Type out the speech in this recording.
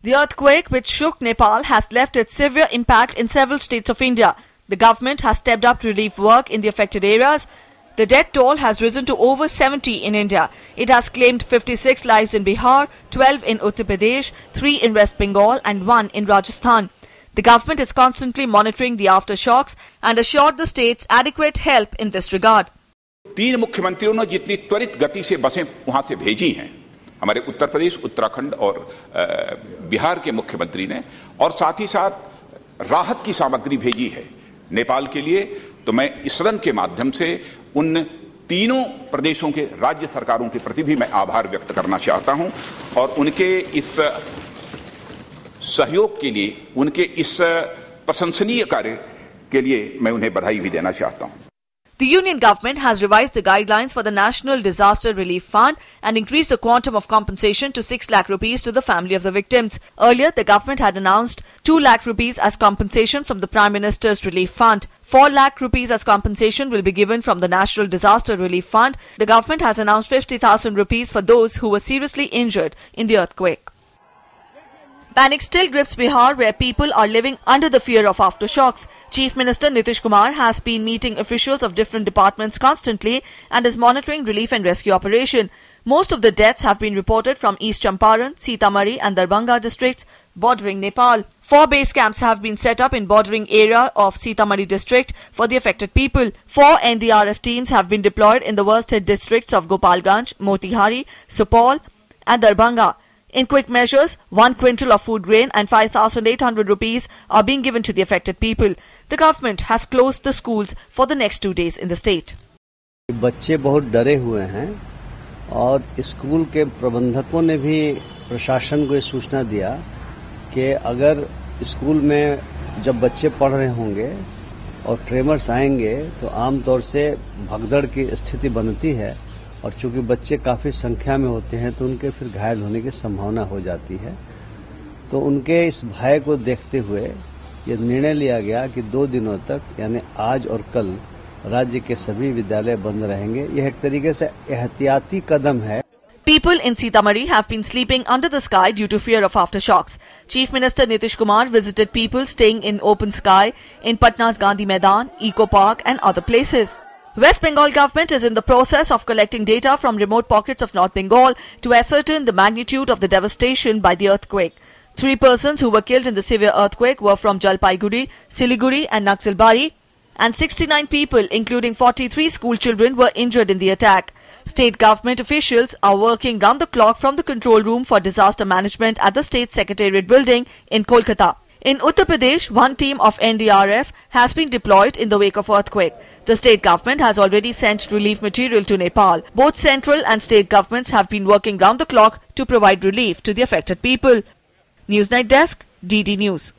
The earthquake which shook Nepal has left its severe impact in several states of India. The government has stepped up relief work in the affected areas. The death toll has risen to over 70 in India. It has claimed 56 lives in Bihar, 12 in Uttar Pradesh, 3 in West Bengal and 1 in Rajasthan. The government is constantly monitoring the aftershocks and assured the states adequate help in this regard. 3 मुख्यमंत्रियों ने जितनी त्वरित गति से बसें वहां से भेजी हैं, हमारे उत्तर प्रदेश, उत्तराखंड और बिहार के मुख्यमंत्री ने, और साथ ही साथ राहत की सामग्री भेजी है नेपाल के लिए, तो मैं इस सदन के माध्यम से उन तीनों प्रदेशों के राज्य सरकारों के प्रति भी मैं आभार व्यक्त करना चाहता हूं और उनके इस सहयोग के लिए, उनके इस प्रशंसनीय कार्य के लिए मैं उन्हें बधाई भी देना चाहता हूं. The Union government has revised the guidelines for the National Disaster Relief Fund and increased the quantum of compensation to 6 lakh rupees to the family of the victims. Earlier, the government had announced 2 lakh rupees as compensation from the Prime Minister's Relief Fund. 4 lakh rupees as compensation will be given from the National Disaster Relief Fund. The government has announced 50,000 rupees for those who were seriously injured in the earthquake. Panic still grips Bihar, where people are living under the fear of aftershocks. Chief Minister Nitish Kumar has been meeting officials of different departments constantly and is monitoring relief and rescue operation. Most of the deaths have been reported from East Champaran, Sitamarhi and Darbhanga districts bordering Nepal. 4 base camps have been set up in bordering area of Sitamarhi district for the affected people. 4 NDRF teams have been deployed in the worst hit districts of Gopalganj, Motihari, Supaul and Darbhanga. In quick measures, 1 quintal of food grain and 5,800 rupees are being given to the affected people. The government has closed the schools for the next 2 days in the state. बच्चे बहुत डरे हुए हैं और school के प्रबंधकों ने भी प्रशासन को ये सूचना दिया कि अगर स्कूल में जब बच्चे पढ़ रहे होंगे और ट्रेमर्स आएंगे तो आमतौर से भगदड़ की स्थिति बनती है और चूंकि बच्चे काफी संख्या में होते हैं तो उनके फिर घायल होने की संभावना हो जाती है. तो उनके इस भय को देखते हुए ये निर्णय लिया गया कि 2 दिनों तक यानी आज और कल राज्य के सभी विद्यालय बंद रहेंगे. यह एक तरीके से एहतियाती कदम है. People in Sitamarhi have been sleeping under the sky due to fear of aftershocks. Chief Minister Nitish Kumar visited people staying in open sky in Patna's Gandhi Maidan, Eco Park and other places. West Bengal government is in the process of collecting data from remote pockets of North Bengal to ascertain the magnitude of the devastation by the earthquake. 3 persons who were killed in the severe earthquake were from Jalpaiguri, Siliguri and Naxalbari, and 69 people, including 43 school children, were injured in the attack. State government officials are working round the clock from the control room for disaster management at the State Secretariat building in Kolkata. In Uttar Pradesh, 1 team of NDRF has been deployed in the wake of earthquake. The state government has already sent relief material to Nepal. Both central and state governments have been working round the clock to provide relief to the affected people. Newsnight Desk, DD News.